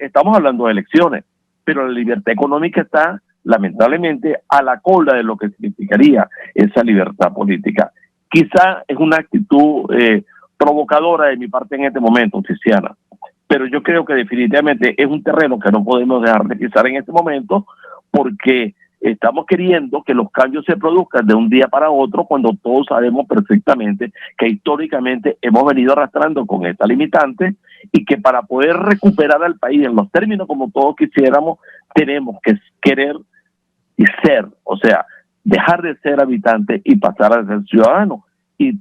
estamos hablando de elecciones, pero la libertad económica está lamentablemente a la cola de lo que significaría esa libertad política. Quizá es una actitud provocadora de mi parte en este momento, Tiziana, pero yo creo que definitivamente es un terreno que no podemos dejar de pisar en este momento, porque estamos queriendo que los cambios se produzcan de un día para otro, cuando todos sabemos perfectamente que históricamente hemos venido arrastrando con esta limitante, y que para poder recuperar al país en los términos como todos quisiéramos, tenemos que querer y ser, o sea, dejar de ser habitante y pasar a ser ciudadano. Y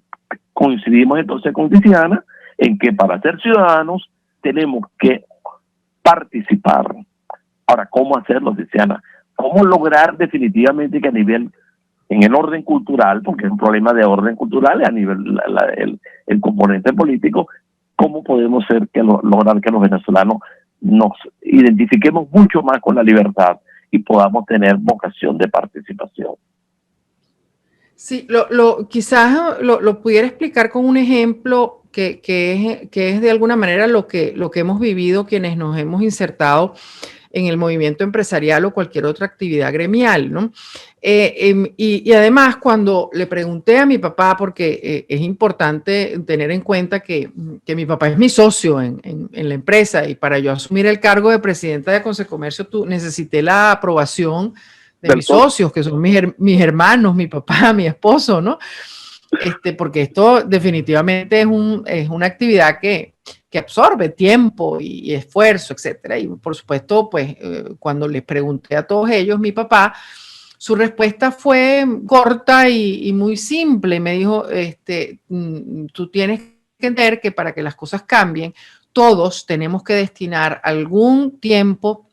coincidimos entonces con Tiziana en que para ser ciudadanos tenemos que participar. Ahora, ¿cómo hacerlo, Tiziana? ¿Cómo lograr definitivamente que a nivel, en el orden cultural, porque es un problema de orden cultural, a nivel el componente político, cómo podemos lograr que los venezolanos nos identifiquemos mucho más con la libertad y podamos tener vocación de participación? Sí, quizás lo pudiera explicar con un ejemplo que es de alguna manera lo que hemos vivido quienes nos hemos insertado en el movimiento empresarial o cualquier otra actividad gremial, ¿no? Y además, cuando le pregunté a mi papá, porque es importante tener en cuenta que mi papá es mi socio en la empresa, y para yo asumir el cargo de presidenta de Consecomercio necesité la aprobación de mis socios, que son mis hermanos, mi papá, mi esposo, ¿no? Porque esto definitivamente es una actividad que absorbe tiempo y esfuerzo, etcétera. Y por supuesto, pues cuando les pregunté a todos ellos, mi papá, su respuesta fue corta y muy simple. Me dijo, tú tienes que entender que para que las cosas cambien, todos tenemos que destinar algún tiempo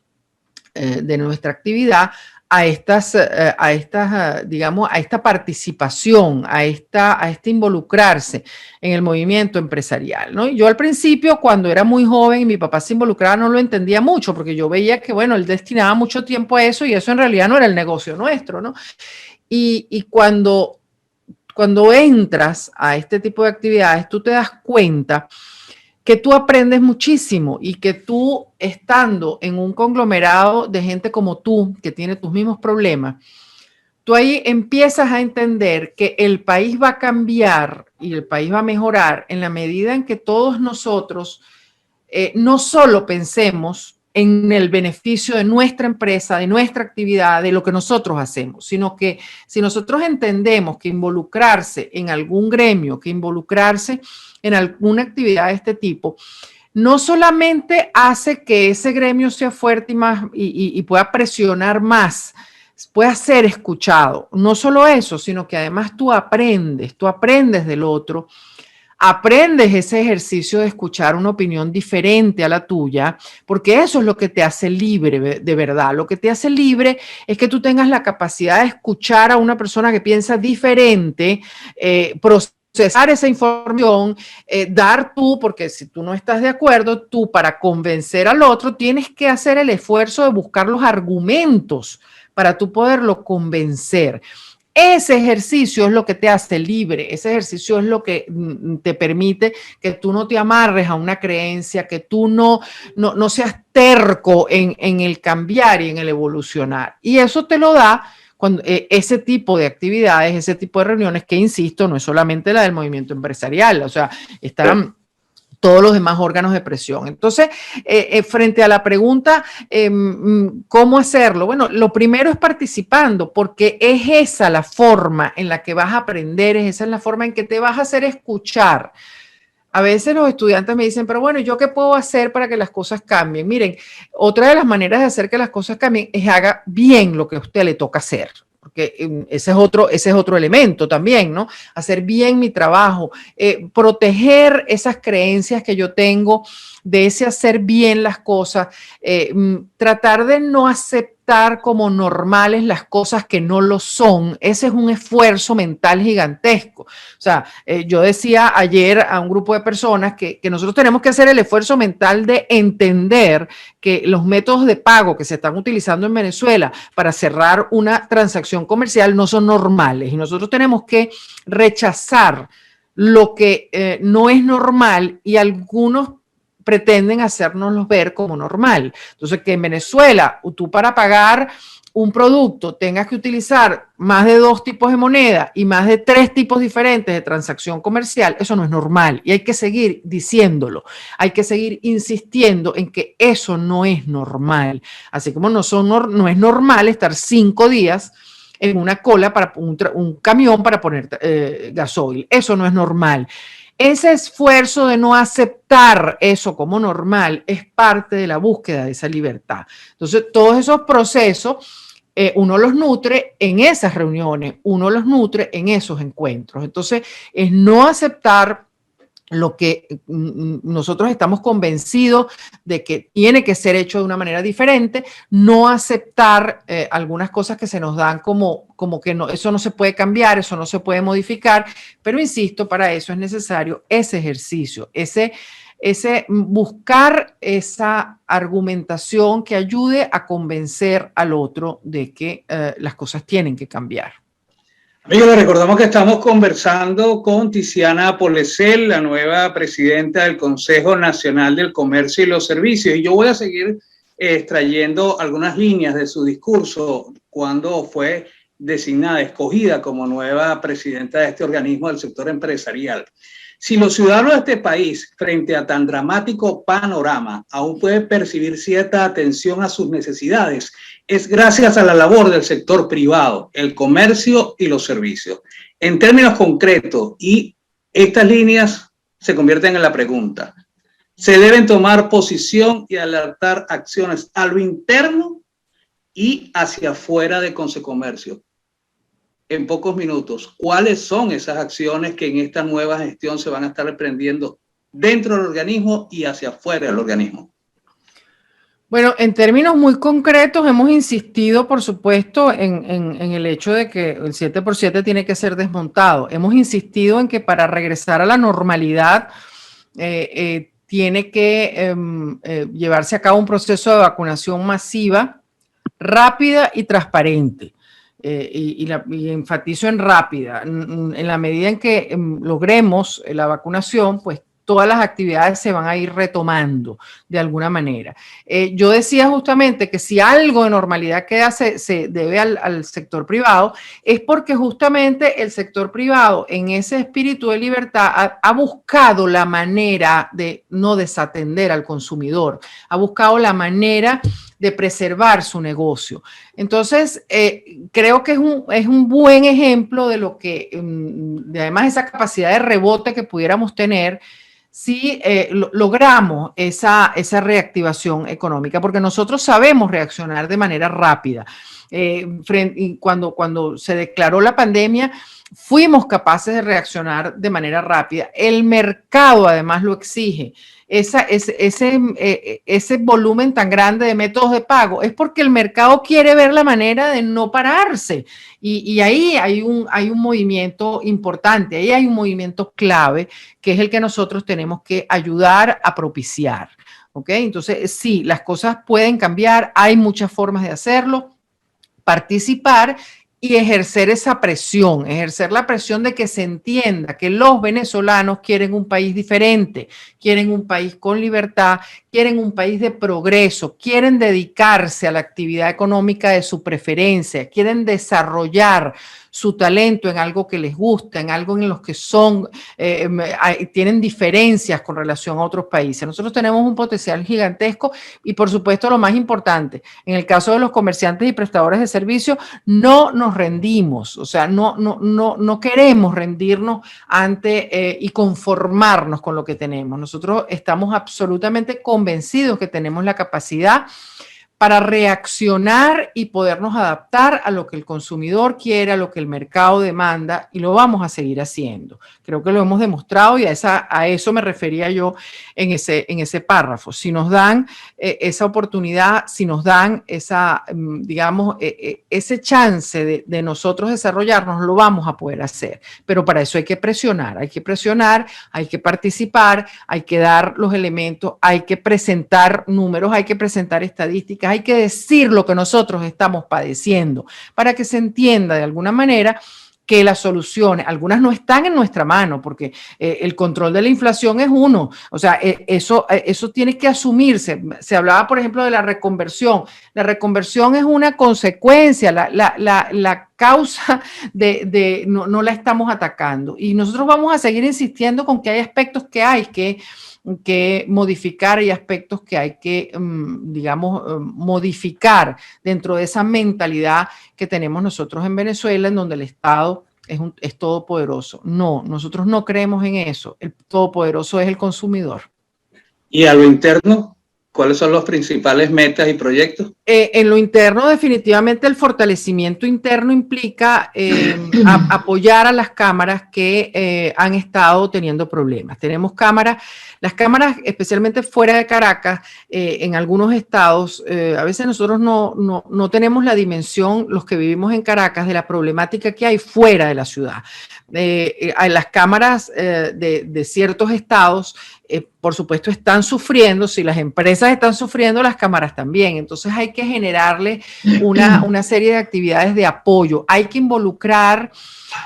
de nuestra actividad a esta participación, a este involucrarse en el movimiento empresarial, ¿no? Y yo al principio, cuando era muy joven y mi papá se involucraba, no lo entendía mucho, porque yo veía que, bueno, él destinaba mucho tiempo a eso y eso en realidad no era el negocio nuestro, ¿no? Y cuando entras a este tipo de actividades, tú te das cuenta que tú aprendes muchísimo y que tú, estando en un conglomerado de gente como tú, que tiene tus mismos problemas, tú ahí empiezas a entender que el país va a cambiar y el país va a mejorar en la medida en que todos nosotros no solo pensemos en el beneficio de nuestra empresa, de nuestra actividad, de lo que nosotros hacemos, sino que si nosotros entendemos que involucrarse en algún gremio, que involucrarse en alguna actividad de este tipo, no solamente hace que ese gremio sea fuerte y pueda presionar más, pueda ser escuchado, no solo eso, sino que además tú aprendes del otro, aprendes ese ejercicio de escuchar una opinión diferente a la tuya, porque eso es lo que te hace libre de verdad. Lo que te hace libre es que tú tengas la capacidad de escuchar a una persona que piensa diferente, procesar esa información, dar tú, porque si tú no estás de acuerdo, tú para convencer al otro tienes que hacer el esfuerzo de buscar los argumentos para tú poderlo convencer. Ese ejercicio es lo que te hace libre, ese ejercicio es lo que te permite que tú no te amarres a una creencia, que tú no seas terco en el cambiar y en el evolucionar. Y eso te lo da cuando ese tipo de actividades, ese tipo de reuniones, que insisto, no es solamente la del movimiento empresarial, o sea, están todos los demás órganos de presión. Entonces, frente a la pregunta, ¿cómo hacerlo? Bueno, lo primero es participando, porque es esa la forma en la que vas a aprender, esa es la forma en que te vas a hacer escuchar. A veces los estudiantes me dicen, pero bueno, ¿yo qué puedo hacer para que las cosas cambien? Miren, otra de las maneras de hacer que las cosas cambien es haga bien lo que a usted le toca hacer. Porque ese es otro elemento también, ¿no? Hacer bien mi trabajo, proteger esas creencias que yo tengo de ese hacer bien las cosas, tratar de no aceptar como normales las cosas que no lo son. Ese es un esfuerzo mental gigantesco. O sea, yo decía ayer a un grupo de personas que nosotros tenemos que hacer el esfuerzo mental de entender que los métodos de pago que se están utilizando en Venezuela para cerrar una transacción comercial no son normales y nosotros tenemos que rechazar lo que no es normal, y algunos pretenden hacérnoslo ver como normal. Entonces, que en Venezuela tú para pagar un producto tengas que utilizar más de 2 tipos de moneda y más de 3 tipos diferentes de transacción comercial, eso no es normal y hay que seguir diciéndolo, hay que seguir insistiendo en que eso no es normal, así como no es normal estar 5 días en una cola para un camión para poner gasoil, eso no es normal. Ese esfuerzo de no aceptar eso como normal es parte de la búsqueda de esa libertad. Entonces, todos esos procesos uno los nutre en esas reuniones, uno los nutre en esos encuentros. Entonces, es no aceptar lo que nosotros estamos convencidos de que tiene que ser hecho de una manera diferente, no aceptar algunas cosas que se nos dan como que no, eso no se puede cambiar, eso no se puede modificar, pero insisto, para eso es necesario ese ejercicio, ese buscar esa argumentación que ayude a convencer al otro de que las cosas tienen que cambiar. Amigos, les recordamos que estamos conversando con Tiziana Polesel, la nueva presidenta del Consejo Nacional del Comercio y los Servicios. Y yo voy a seguir extrayendo algunas líneas de su discurso cuando fue designada, escogida como nueva presidenta de este organismo del sector empresarial. Si los ciudadanos de este país, frente a tan dramático panorama, aún pueden percibir cierta atención a sus necesidades, es gracias a la labor del sector privado, el comercio y los servicios. En términos concretos, y estas líneas se convierten en la pregunta, se deben tomar posición y alertar acciones a lo interno y hacia afuera de Consecomercio. En pocos minutos, ¿cuáles son esas acciones que en esta nueva gestión se van a estar emprendiendo dentro del organismo y hacia afuera del organismo? Bueno, en términos muy concretos hemos insistido, por supuesto, en el hecho de que el 7x7 tiene que ser desmontado. Hemos insistido en que para regresar a la normalidad tiene que llevarse a cabo un proceso de vacunación masiva, rápida y transparente. Y enfatizo en rápida. En la medida en que logremos la vacunación, pues todas las actividades se van a ir retomando de alguna manera. Yo decía justamente que si algo de normalidad queda se debe al sector privado, es porque justamente el sector privado en ese espíritu de libertad ha buscado la manera de no desatender al consumidor, ha buscado la manera de preservar su negocio. Entonces, creo que es un buen ejemplo de lo que, de además esa capacidad de rebote que pudiéramos tener si logramos esa reactivación económica, porque nosotros sabemos reaccionar de manera rápida. Cuando se declaró la pandemia, fuimos capaces de reaccionar de manera rápida. El mercado además lo exige. Ese volumen tan grande de métodos de pago es porque el mercado quiere ver la manera de no pararse. Y ahí hay un movimiento importante, ahí hay un movimiento clave que es el que nosotros tenemos que ayudar a propiciar. ¿Ok? Entonces, sí, las cosas pueden cambiar, hay muchas formas de hacerlo, participar y ejercer esa presión, ejercer la presión de que se entienda que los venezolanos quieren un país diferente, quieren un país con libertad, quieren un país de progreso, quieren dedicarse a la actividad económica de su preferencia, quieren desarrollar su talento en algo que les gusta, en algo en los que tienen diferencias con relación a otros países. Nosotros tenemos un potencial gigantesco y, por supuesto, lo más importante, en el caso de los comerciantes y prestadores de servicios, no nos rendimos, o sea, no queremos rendirnos ante y conformarnos con lo que tenemos. Nosotros estamos absolutamente convencidos que tenemos la capacidad para reaccionar y podernos adaptar a lo que el consumidor quiere, a lo que el mercado demanda, y lo vamos a seguir haciendo. Creo que lo hemos demostrado y a eso me refería yo en ese párrafo. Si nos dan esa oportunidad, si nos dan ese chance de nosotros desarrollarnos, lo vamos a poder hacer. Pero para eso hay que presionar, hay que participar, hay que dar los elementos, hay que presentar números, hay que presentar estadísticas, hay que decir lo que nosotros estamos padeciendo para que se entienda de alguna manera que las soluciones, algunas no están en nuestra mano, porque el control de la inflación es uno, o sea, eso tiene que asumirse. Se hablaba, por ejemplo, de la reconversión. La reconversión es una consecuencia, la causa no la estamos atacando. Y nosotros vamos a seguir insistiendo con que hay aspectos que hay que modificar y aspectos que hay que, digamos, modificar dentro de esa mentalidad que tenemos nosotros en Venezuela, en donde el Estado es todopoderoso. No, nosotros no creemos en eso. El todopoderoso es el consumidor. ¿Y a lo interno? ¿Cuáles son los principales metas y proyectos? En lo interno, definitivamente el fortalecimiento interno implica apoyar a las cámaras que han estado teniendo problemas. Tenemos las cámaras, especialmente fuera de Caracas, en algunos estados, a veces nosotros no tenemos la dimensión, los que vivimos en Caracas, de la problemática que hay fuera de la ciudad. Las cámaras de ciertos estados, por supuesto, están sufriendo. Si las empresas están sufriendo, las cámaras también. Entonces hay que generarle una serie de actividades de apoyo. Hay que involucrar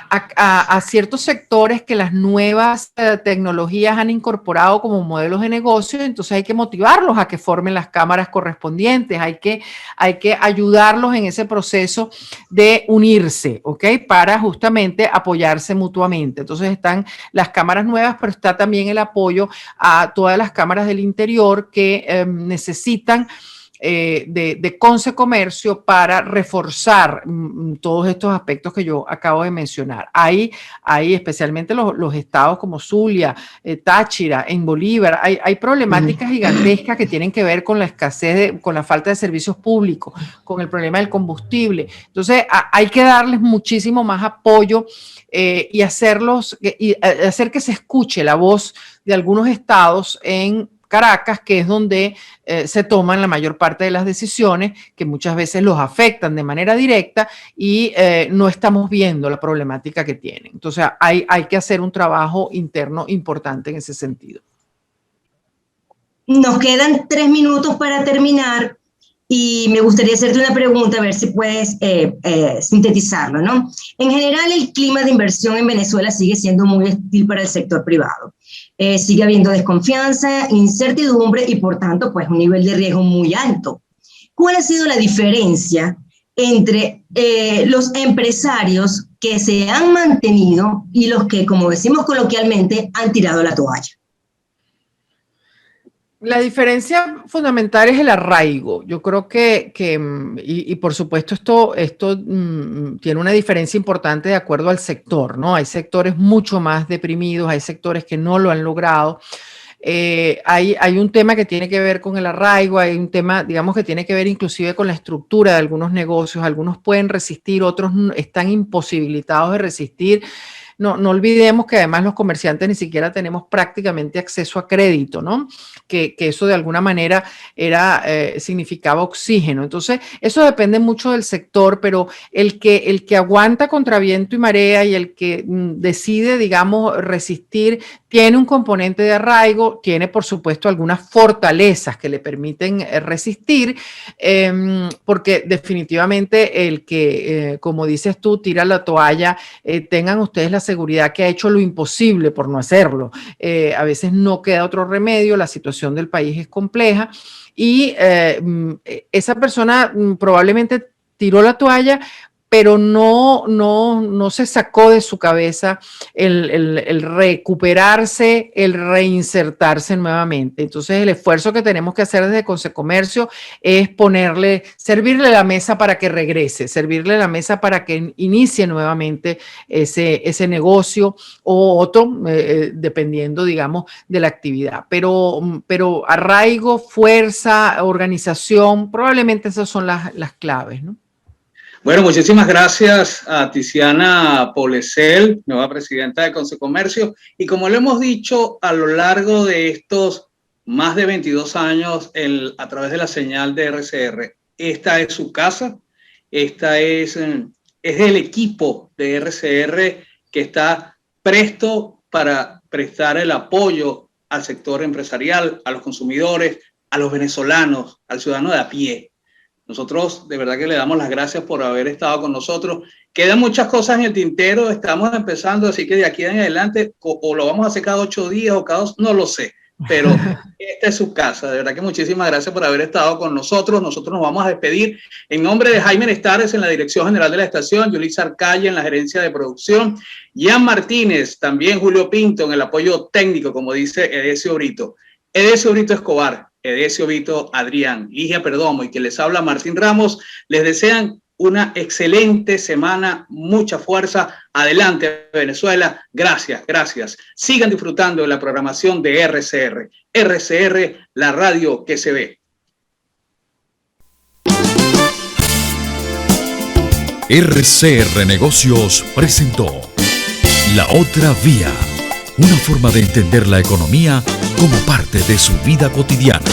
a ciertos sectores que las nuevas tecnologías han incorporado como modelos de negocio. Entonces hay que motivarlos a que formen las cámaras correspondientes. Hay que ayudarlos en ese proceso de unirse, ¿ok? Para justamente apoyarse mutuamente. Entonces están las cámaras nuevas, pero está también el apoyo a todas las cámaras del interior que necesitan de Consecomercio para reforzar todos estos aspectos que yo acabo de mencionar. Hay especialmente los estados como Zulia, Táchira, en Bolívar, hay problemáticas gigantescas que tienen que ver con la escasez, con la falta de servicios públicos, con el problema del combustible. Entonces hay que darles muchísimo más apoyo y hacer que se escuche la voz de algunos estados en Caracas, que es donde se toman la mayor parte de las decisiones, que muchas veces los afectan de manera directa y no estamos viendo la problemática que tienen. Entonces hay que hacer un trabajo interno importante en ese sentido. Nos quedan 3 minutos para terminar y me gustaría hacerte una pregunta, a ver si puedes sintetizarlo, ¿no? En general, el clima de inversión en Venezuela sigue siendo muy hostil para el sector privado. Sigue habiendo desconfianza, incertidumbre y, por tanto, pues un nivel de riesgo muy alto. ¿Cuál ha sido la diferencia entre los empresarios que se han mantenido y los que, como decimos coloquialmente, han tirado la toalla? La diferencia fundamental es el arraigo. Yo creo y por supuesto esto tiene una diferencia importante de acuerdo al sector, ¿no? Hay sectores mucho más deprimidos, hay sectores que no lo han logrado. Hay un tema que tiene que ver con el arraigo, hay un tema, digamos, que tiene que ver inclusive con la estructura de algunos negocios. Algunos pueden resistir, otros están imposibilitados de resistir. No olvidemos que además los comerciantes ni siquiera tenemos prácticamente acceso a crédito, ¿no? Que eso de alguna manera significaba oxígeno. Entonces, eso depende mucho del sector, pero el que aguanta contra viento y marea y el que decide, digamos, resistir, tiene un componente de arraigo, tiene, por supuesto, algunas fortalezas que le permiten resistir, porque definitivamente el que, como dices tú, tira la toalla, tengan ustedes la seguridad que ha hecho lo imposible por no hacerlo. A veces no queda otro remedio, la situación del país es compleja y esa persona probablemente tiró la toalla, pero no se sacó de su cabeza el recuperarse, el reinsertarse nuevamente. Entonces, el esfuerzo que tenemos que hacer desde Consecomercio es servirle la mesa para que regrese, servirle la mesa para que inicie nuevamente ese negocio o otro, dependiendo, digamos, de la actividad. Pero arraigo, fuerza, organización, probablemente esas son las claves, ¿no? Bueno, muchísimas gracias a Tiziana Polesel, nueva presidenta de Consecomercio. Y como lo hemos dicho a lo largo de estos más de 22 años a través de la señal de RCR, esta es su casa, esta es el equipo de RCR que está presto para prestar el apoyo al sector empresarial, a los consumidores, a los venezolanos, al ciudadano de a pie. Nosotros de verdad que le damos las gracias por haber estado con nosotros. Quedan muchas cosas en el tintero, estamos empezando, así que de aquí en adelante o lo vamos a hacer cada 8 días o cada 2, no lo sé, pero esta es su casa. De verdad que muchísimas gracias por haber estado con nosotros. Nosotros nos vamos a despedir en nombre de Jaime Estares en la dirección general de la estación, Yulisa Arcaya en la gerencia de producción, Ian Martínez, también Julio Pinto en el apoyo técnico, como dice Edesio Brito. Edesio Brito Escobar, Edesio Brito Adrián, Ligia Perdomo y que les habla Martín Ramos, les desean una excelente semana, mucha fuerza. Adelante, Venezuela. Gracias, gracias. Sigan disfrutando de la programación de RCR. RCR, la radio que se ve. RCR Negocios presentó La Otra Vía, una forma de entender la economía como parte de su vida cotidiana.